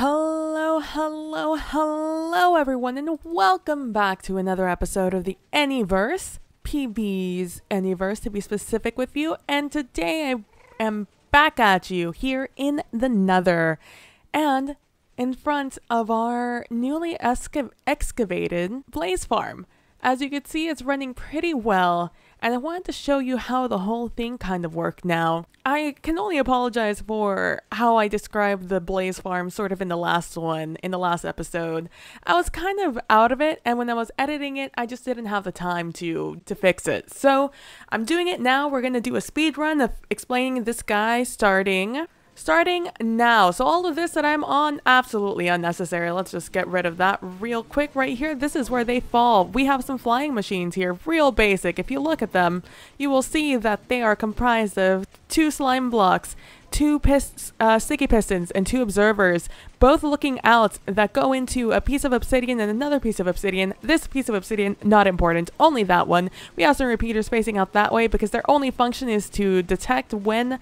Hello everyone, and welcome back to another episode of the ANYVERSE, PB's ANYVERSE to be specific with you, and today I am back at you here in the Nether, and in front of our newly excavated blaze farm. As you can see, it's running pretty well, and I wanted to show you how the whole thing kind of worked now. I can only apologize for how I described the blaze farm sort of in the last episode. I was kind of out of it, and when I was editing it, I just didn't have the time to fix it. So I'm doing it now. We're going to do a speed run of explaining this guy starting now. So all of this that I'm on, absolutely unnecessary. Let's just get rid of that real quick right here. This is where they fall. We have some flying machines here, real basic. If you look at them, you will see that they are comprised of 2 slime blocks, 2 sticky pistons, and 2 observers, both looking out that go into a piece of obsidian and another piece of obsidian. This piece of obsidian, not important, only that one. We have some repeaters spacing out that way because their only function is to detect when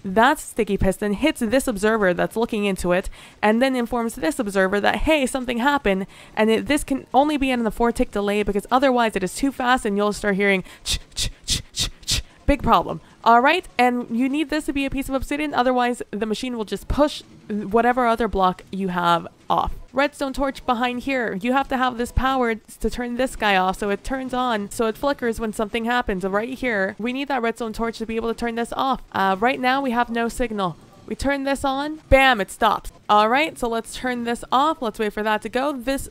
that sticky piston hits this observer that's looking into it, and then informs this observer that, hey, something happened, and this can only be in the 4-tick delay because otherwise it is too fast and you'll start hearing ch ch ch ch ch. Big problem. Alright, and you need this to be a piece of obsidian, otherwise the machine will just push whatever other block you have off. Redstone torch behind here. You have to have this powered to turn this guy off so it turns on, so it flickers when something happens. Right here, we need that redstone torch to be able to turn this off. Right now we have no signal. We turn this on, bam, it stops. Alright, so let's turn this off. Let's wait for that to go. This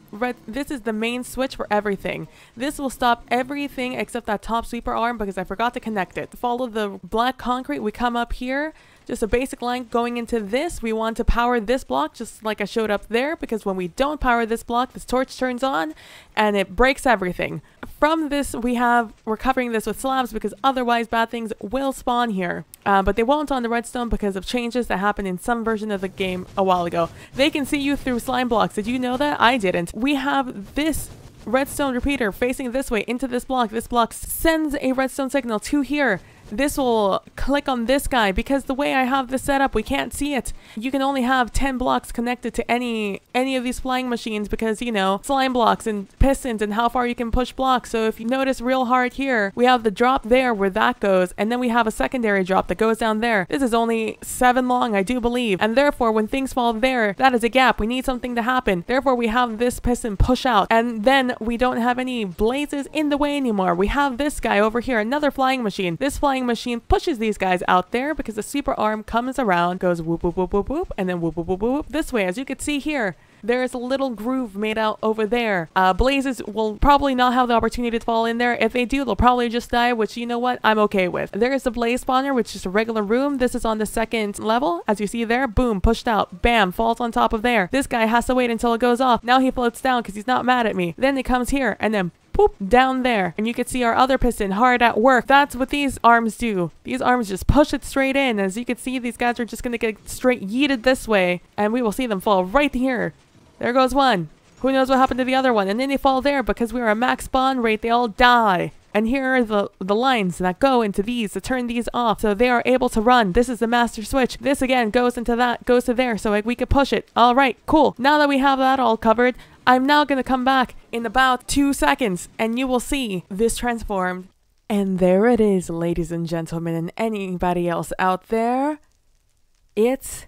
is the main switch for everything. This will stop everything except that top sweeper arm because I forgot to connect it. Follow the black concrete. We come up here. Just a basic line going into this. We want to power this block just like I showed up there, because when we don't power this block, this torch turns on and it breaks everything. From this, we're covering this with slabs because otherwise bad things will spawn here. But they won't on the redstone because of changes that happened in some version of the game a while ago. They can see you through slime blocks. Did you know that? I didn't. We have this redstone repeater facing this way into this block. This block sends a redstone signal to here. This will click on this guy because the way I have this set up, we can't see it. You can only have 10 blocks connected to any of these flying machines because, you know, slime blocks and pistons and how far you can push blocks. So if you notice real hard here, we have the drop there where that goes, and then we have a secondary drop that goes down there. This is only 7 long, I do believe, and therefore when things fall there, that is a gap. We need something to happen. Therefore we have this piston push out, and then we don't have any blazes in the way anymore. We have this guy over here, another flying machine. This flying machine pushes these guys out there because the sweeper arm comes around, goes whoop whoop whoop whoop whoop, and then whoop whoop whoop whoop this way. As you can see here, there is a little groove made out over there. Blazes will probably not have the opportunity to fall in there. If they do, they'll probably just die, which, you know what, I'm okay with. There is the blaze spawner, which is a regular room. This is on the 2nd level. As you see there, boom, pushed out, bam, falls on top of there. This guy has to wait until it goes off. Now he floats down because he's not mad at me. Then it comes here, and then boop, down there. And you can see our other piston hard at work. That's what these arms do. These arms just push it straight in. As you can see, these guys are just going to get straight yeeted this way, and we will see them fall right here. There goes one. Who knows what happened to the other one? And then they fall there because we're at max spawn rate. They all die. And here are the lines that go into these to turn these off so they are able to run. This is the master switch. This again goes into that, goes to there, so we could push it. All right, cool. Now that we have that all covered, I'm now going to come back in about 2 seconds and you will see this transformed. And there it is, ladies and gentlemen, and anybody else out there. It's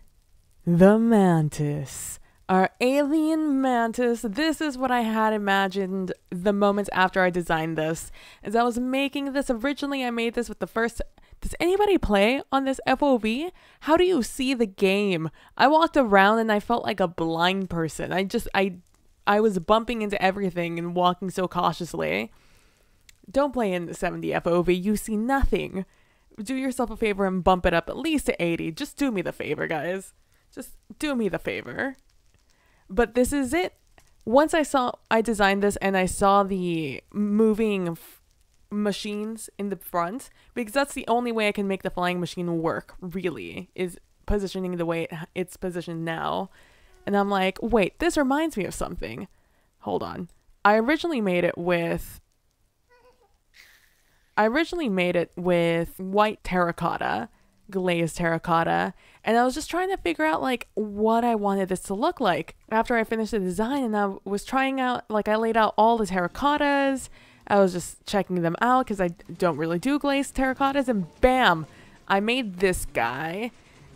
the mantis. Our alien mantis. This is what I had imagined the moments after I designed this. As I was making this, originally I made this with the first... Does anybody play on this FOV? How do you see the game? I walked around and I felt like a blind person. I was bumping into everything and walking so cautiously. Don't play in the 70 FOV. You see nothing. Do yourself a favor and bump it up at least to 80. Just do me the favor, guys. Just do me the favor. But this is it. Once I designed this and I saw the moving machines in the front, because that's the only way I can make the flying machine work, really, is positioning the way it's positioned now. And I'm like, wait, this reminds me of something. Hold on. I originally made it with white terracotta. glazed terracotta, and I was just trying to figure out like what I wanted this to look like after I finished the design. And I was trying out, like I laid out all the terracottas. I was just checking them out because I don't really do glazed terracottas, and bam, I made this guy.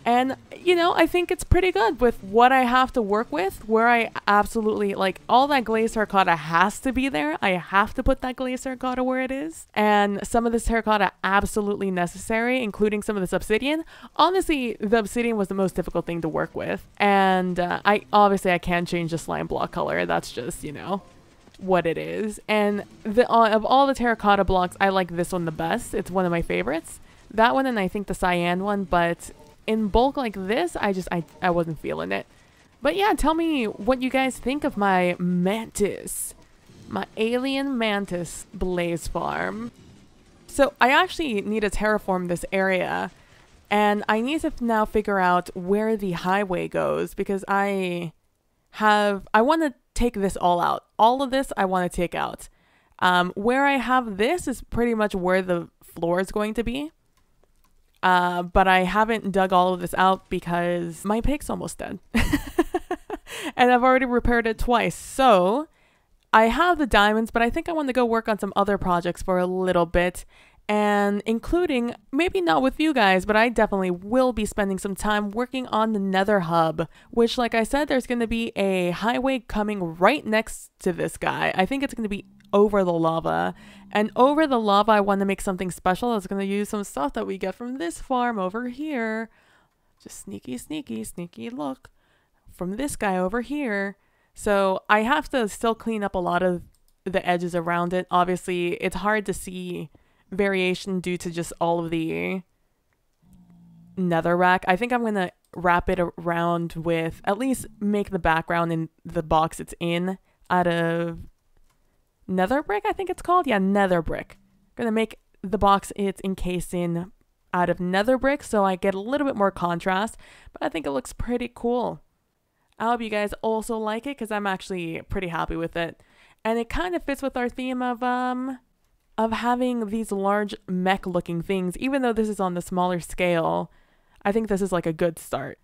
And, you know, I think it's pretty good with what I have to work with, where I absolutely, like, all that glazed terracotta has to be there. I have to put that glazed terracotta where it is. And some of this terracotta absolutely necessary, including some of this obsidian. Honestly, the obsidian was the most difficult thing to work with. And I can't change the slime block color. That's just, you know, what it is. And of all the terracotta blocks, I like this one the best. It's one of my favorites. That one, and I think the cyan one, but in bulk like this, I wasn't feeling it. But yeah, tell me what you guys think of my mantis, my alien mantis blaze farm. So I actually need to terraform this area, and I need to now figure out where the highway goes, because I want to take this all out. All of this I want to take out. Where I have this is pretty much where the floor is going to be. But I haven't dug all of this out because my pig's almost dead. And I've already repaired it twice. So I have the diamonds, but I think I want to go work on some other projects for a little bit. And including, maybe not with you guys, but I definitely will be spending some time working on the Nether Hub, which, like I said, there's going to be a highway coming right next to this guy. I think it's going to be over the lava. And over the lava, I want to make something special. I was going to use some stuff that we get from this farm over here. Just sneaky look from this guy over here. So I have to still clean up a lot of the edges around it. Obviously, it's hard to see variation due to just all of the netherrack. I think I'm going to wrap it around with, at least make the background in the box it's in out of nether brick, I think it's called. Yeah, nether brick. I'm gonna make the box it's encased in out of nether brick, so I get a little bit more contrast, but I think it looks pretty cool. I hope you guys also like it, because I'm actually pretty happy with it. And it kind of fits with our theme of having these large mech looking things. Even though this is on the smaller scale, I think this is like a good start.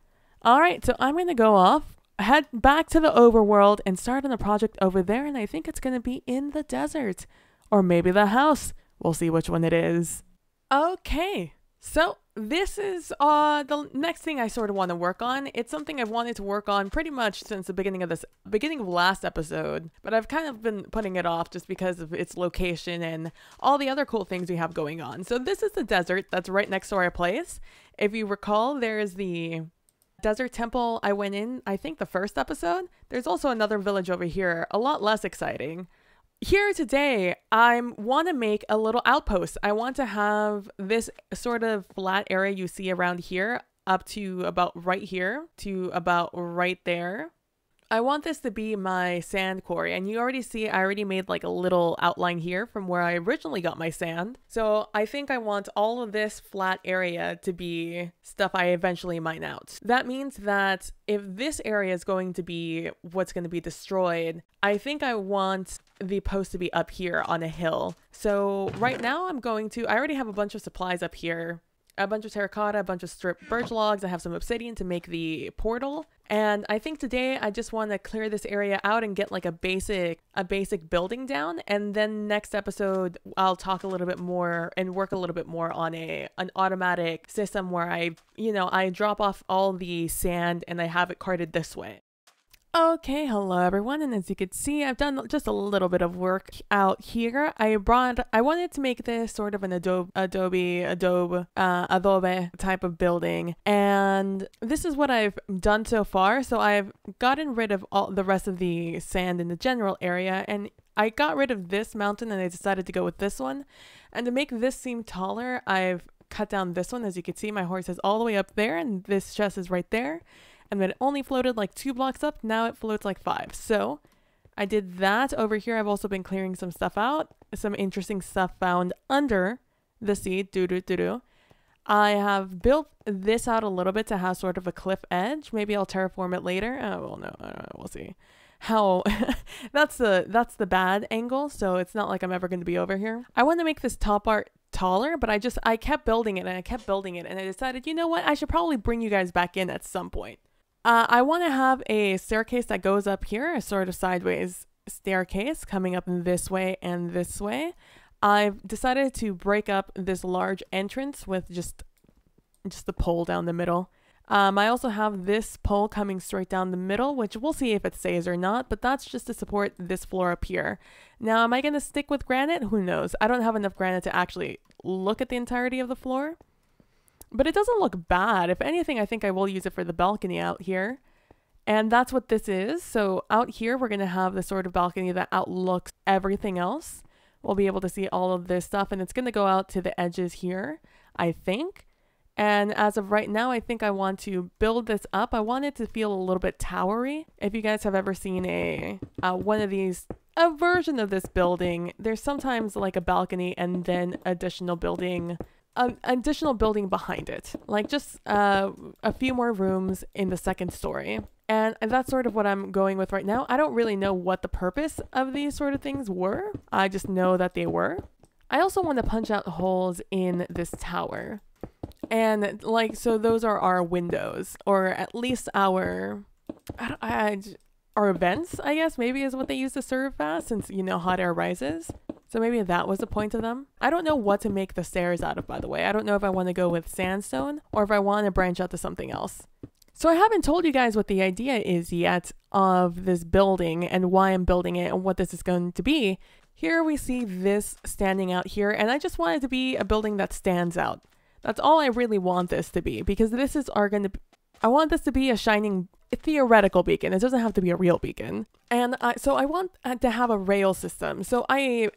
Alright, so I'm gonna go off, head back to the overworld, and start on a project over there, and I think it's going to be in the desert. Or maybe the house. We'll see which one it is. Okay, so this is the next thing I sort of want to work on. It's something I've wanted to work on pretty much since the beginning of last episode, but I've kind of been putting it off just because of its location and all the other cool things we have going on. So this is the desert that's right next to our place. If you recall, there is the desert temple I went in, I think the first episode. There's also another village over here, a lot less exciting. Here today, I want to make a little outpost. I want to have this sort of flat area you see around here up to about right here to about right there. I want this to be my sand quarry, and you already see I already made like a little outline here from where I originally got my sand. So I think I want all of this flat area to be stuff I eventually mine out. That means that if this area is going to be what's going to be destroyed, I think I want the post to be up here on a hill. So right now I already have a bunch of supplies up here. A bunch of terracotta, a bunch of stripped birch logs. I have some obsidian to make the portal. And I think today I just want to clear this area out and get like a basic building down. And then next episode, I'll talk a little bit more and work a little bit more on an automatic system where I drop off all the sand and I have it carted this way. Okay, hello everyone, and as you can see, I've done just a little bit of work out here. I wanted to make this sort of an adobe type of building, and this is what I've done so far. So I've gotten rid of all the rest of the sand in the general area, and I got rid of this mountain and I decided to go with this one. And to make this seem taller, I've cut down this one. As you can see, my horse is all the way up there and this chest is right there. And then it only floated like 2 blocks up. Now it floats like 5. So I did that over here. I've also been clearing some stuff out. Some interesting stuff found under the sea. I have built this out a little bit to have sort of a cliff edge. Maybe I'll terraform it later. Oh, well, no, I don't know. We'll see. How that's the bad angle, so it's not like I'm ever going to be over here. I want to make this top part taller, but I kept building it and I kept building it, and I decided, you know what, I should probably bring you guys back in at some point. I want to have a staircase that goes up here, a sort of sideways staircase coming up this way and this way. I've decided to break up this large entrance with just the pole down the middle. I also have this pole coming straight down the middle, which we'll see if it stays or not, but that's just to support this floor up here. Now, am I going to stick with granite? Who knows? I don't have enough granite to actually look at the entirety of the floor, but it doesn't look bad. If anything, I think I will use it for the balcony out here. And that's what this is. So out here, we're going to have the sort of balcony that outlooks everything else. We'll be able to see all of this stuff, and it's going to go out to the edges here, I think. And as of right now, I think I want to build this up. I want it to feel a little bit towery. If you guys have ever seen a version of this building, there's sometimes like a balcony and then additional building behind it, like just a few more rooms in the second story. And that's sort of what I'm going with right now. I don't really know what the purpose of these sort of things were. I just know that they were. I also want to punch out holes in this tower. And like, so those are our windows, or at least our vents, I guess, maybe is what they use to serve as, since, you know, hot air rises. So maybe that was the point of them. I don't know what to make the stairs out of, by the way. I don't know if I want to go with sandstone or if I want to branch out to something else. So I haven't told you guys what the idea is yet of this building and why I'm building it and what this is going to be. Here we see this standing out here, and I just want it to be a building that stands out. That's all I really want this to be, because I want this to be a shining theoretical beacon. It doesn't have to be a real beacon. And so I want to have a rail system. So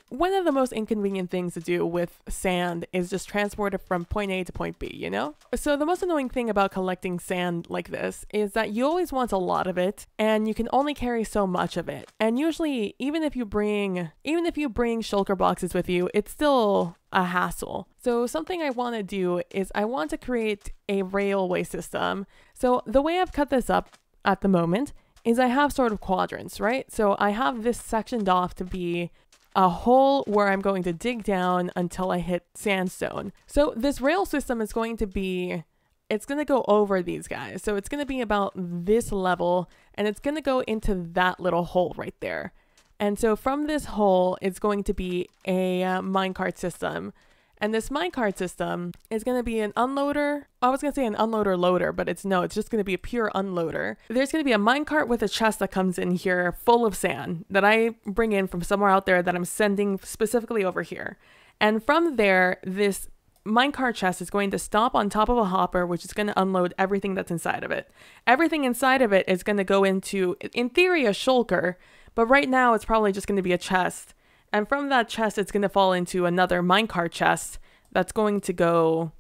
one of the most inconvenient things to do with sand is just transport it from point A to point B, you know? So the most annoying thing about collecting sand like this is that you always want a lot of it, and you can only carry so much of it. And usually, even if you bring shulker boxes with you, it's still a hassle. So something I want to do is I want to create a railway system. So the way I've cut this up at the moment is I have sort of quadrants, right? So I have this sectioned off to be a hole where I'm going to dig down until I hit sandstone. So this rail system is going to be, it's going to go over these guys. So it's going to be about this level, and it's going to go into that little hole right there. And so from this hole, it's going to be a minecart system. And this minecart system is going to be an unloader. I was going to say an unloader loader, but it's just going to be a pure unloader. There's going to be a minecart with a chest that comes in here full of sand that I bring in from somewhere out there that I'm sending specifically over here. And from there, this minecart chest is going to stop on top of a hopper, which is going to unload everything that's inside of it. Everything inside of it is going to go into, in theory, a shulker, but right now it's probably just going to be a chest. And from that chest, it's going to fall into another minecart chest that's going to go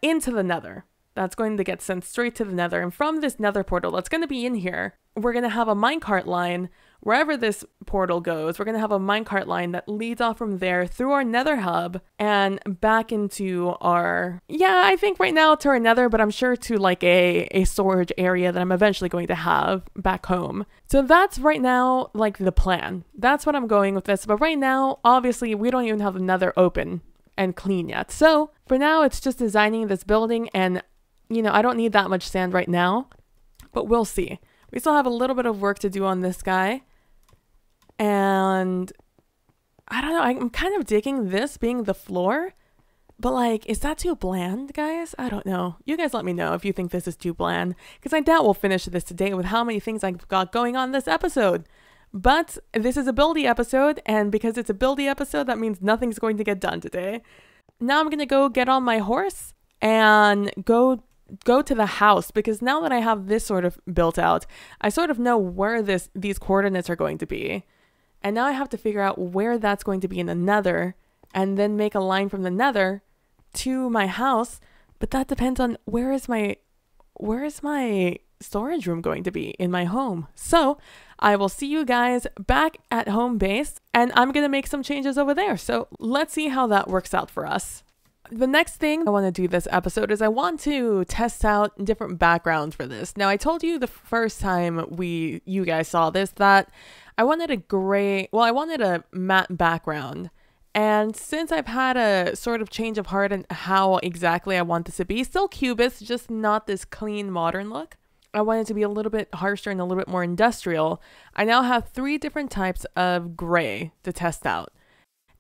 into the nether. That's going to get sent straight to the nether. And from this nether portal that's going to be in here, we're going to have a minecart line. Wherever this portal goes, we're going to have a minecart line that leads off from there through our nether hub and back into our, I think right now to our nether, but I'm sure to like a storage area that I'm eventually going to have back home. So that's right now like the plan. That's what I'm going with this. But right now, obviously, we don't even have the nether open and clean yet. So for now, it's just designing this building, and I don't need that much sand right now, but we'll see. We still have a little bit of work to do on this guy. And I don't know, I'm kind of digging this being the floor, but like, is that too bland, guys? I don't know. You guys let me know if you think this is too bland, because I doubt we'll finish this today with how many things I've got going on this episode. But this is a buildy episode, and because it's a buildy episode, that means nothing's going to get done today. Now I'm going to go get on my horse and go to the house, because now that I have this sort of built out, I sort of know where these coordinates are going to be. And now I have to figure out where that's going to be in the nether, and then make a line from the nether to my house. But that depends on where is my storage room going to be in my home. So I will see you guys back at home base, and I'm going to make some changes over there. So let's see how that works out for us. The next thing I want to do this episode is I want to test out different backgrounds for this. Now, I told you the first time you guys saw this that I wanted a matte background, And since I've had a sort of change of heart in how exactly I want this to be, still cubist, just not this clean modern look. I want it to be a little bit harsher and a little bit more industrial. I now have 3 different types of gray to test out.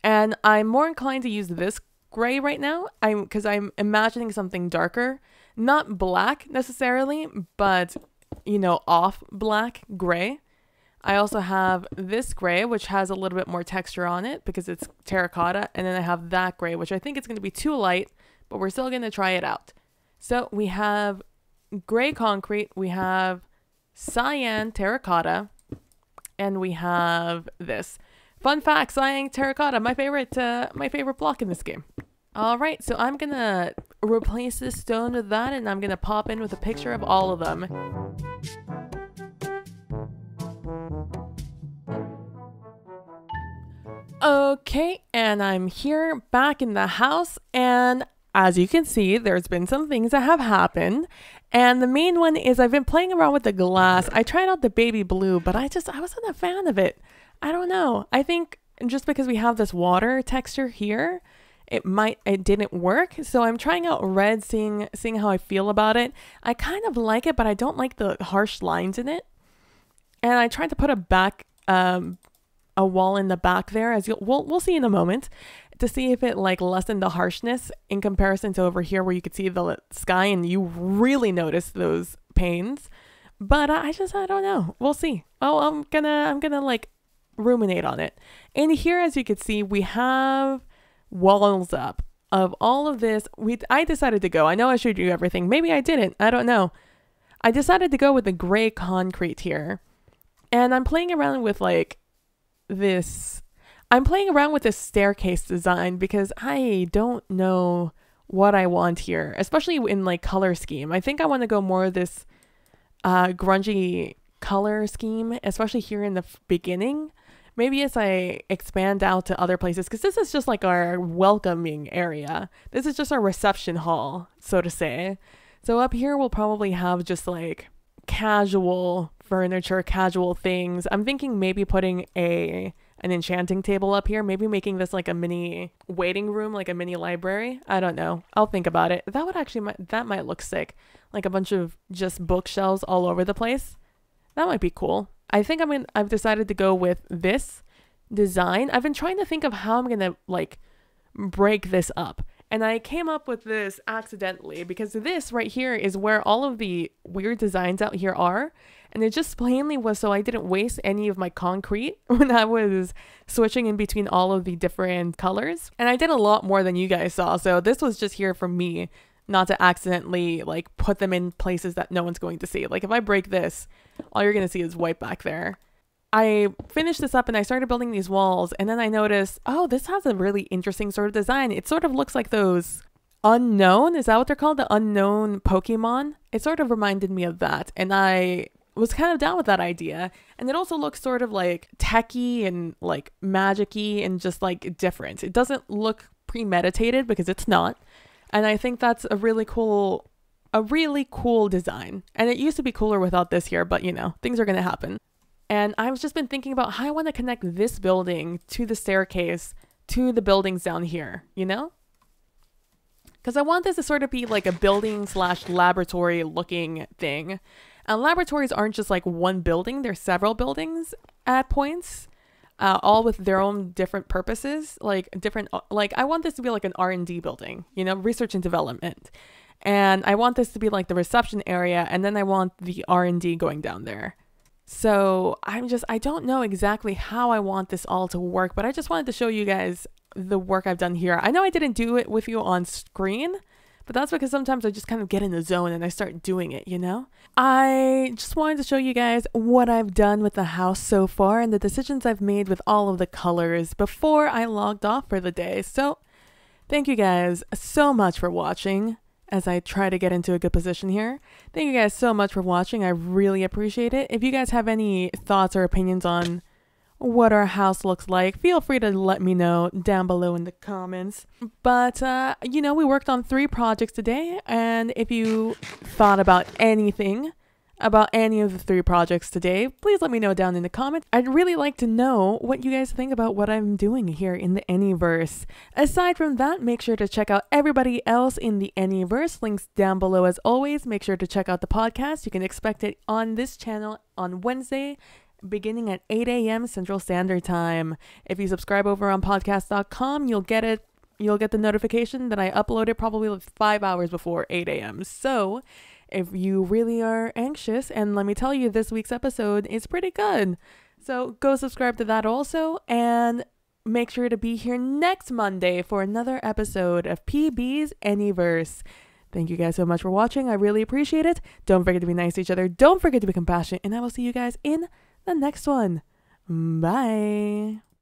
And I'm more inclined to use this gray right now because I'm imagining something darker. Not black necessarily, but, off black gray. I also have this gray, which has a little bit more texture on it because it's terracotta. And then I have that gray, which I think it's going to be too light, but we're still going to try it out. So we have gray concrete, we have cyan terracotta, and we have this. Fun fact, cyan terracotta, my favorite block in this game. All right, so I'm going to replace this stone with that, and I'm going to pop in with a picture of all of them. Okay, and I'm here back in the house, and as you can see, there's been some things that have happened, and the main one is I've been playing around with the glass. I tried out the baby blue, but I wasn't a fan of it. I don't know. I think just because we have this water texture here, it didn't work. So I'm trying out red, seeing how I feel about it. I kind of like it, but I don't like the harsh lines in it. And I tried to put a wall in the back there, as we'll see in a moment, to see if it lessened the harshness in comparison to over here where you could see the sky and you really notice those panes. But I don't know. We'll see. Oh, I'm gonna ruminate on it. And here, as you can see, we have walls up of all of this. I decided to go. I know I showed you everything. Maybe I didn't. I don't know. I decided to go with the gray concrete here, and I'm playing around with this. I'm playing around with this staircase design because I don't know what I want here, especially in color scheme. I think I want to go more of this grungy color scheme, especially here in the beginning. Maybe as I expand out to other places, because this is just our welcoming area. This is just our reception hall, so to say. So up here we'll probably have just casual furniture, casual things. I'm thinking maybe putting an enchanting table up here, maybe making this a mini waiting room, a mini library. I don't know. I'll think about it. That would actually, that might look sick. A bunch of just bookshelves all over the place. That might be cool. I think I've decided to go with this design. I've been trying to think of how I'm going to break this up. And I came up with this accidentally because this right here is where all of the weird designs out here are. And it just plainly was so I didn't waste any of my concrete when I was switching in between all of the different colors. And I did a lot more than you guys saw. So this was just here for me not to accidentally put them in places that no one's going to see. If I break this, all you're going to see is white back there. I finished this up and I started building these walls, and then I noticed, oh, this has a really interesting sort of design. It sort of looks like those unknown, is that what they're called? The unknown Pokemon? It sort of reminded me of that, and I was kind of down with that idea. And it also looks sort of techy and magic-y and just different. It doesn't look premeditated because it's not. And I think that's a really cool design. And it used to be cooler without this here, but things are going to happen. And I've just been thinking about how I want to connect this building to the staircase to the buildings down here, Because I want this to sort of be a building / laboratory looking thing. And laboratories aren't just one building. There's several buildings at points. All with their own different purposes, I want this to be an R&D building, research and development. And I want this to be the reception area, and then I want the R&D going down there. So I don't know exactly how I want this all to work, but I just wanted to show you guys the work I've done here. I know I didn't do it with you on screen, but that's because sometimes I just kind of get in the zone and I start doing it, I just wanted to show you guys what I've done with the house so far and the decisions I've made with all of the colors before I logged off for the day. So thank you guys so much for watching as I try to get into a good position here. Thank you guys so much for watching. I really appreciate it. If you guys have any thoughts or opinions on what our house looks like, feel free to let me know down below in the comments. But we worked on 3 projects today, and if you thought about anything about any of the 3 projects today, please let me know down in the comments. I'd really like to know what you guys think about what I'm doing here in the AnyVerse. Aside from that, make sure to check out everybody else in the AnyVerse. Links down below as always. Make sure to check out the podcast. You can expect it on this channel on Wednesday, beginning at 8 a.m. Central Standard Time. If you subscribe over on podcast.com, you'll get it. You'll get the notification that I upload it probably like 5 hours before 8 a.m. So if you really are anxious, and let me tell you, this week's episode is pretty good. So go subscribe to that also, and make sure to be here next Monday for another episode of PB's ANYVERSE. Thank you guys so much for watching. I really appreciate it. Don't forget to be nice to each other. Don't forget to be compassionate, and I will see you guys in the next one. Bye.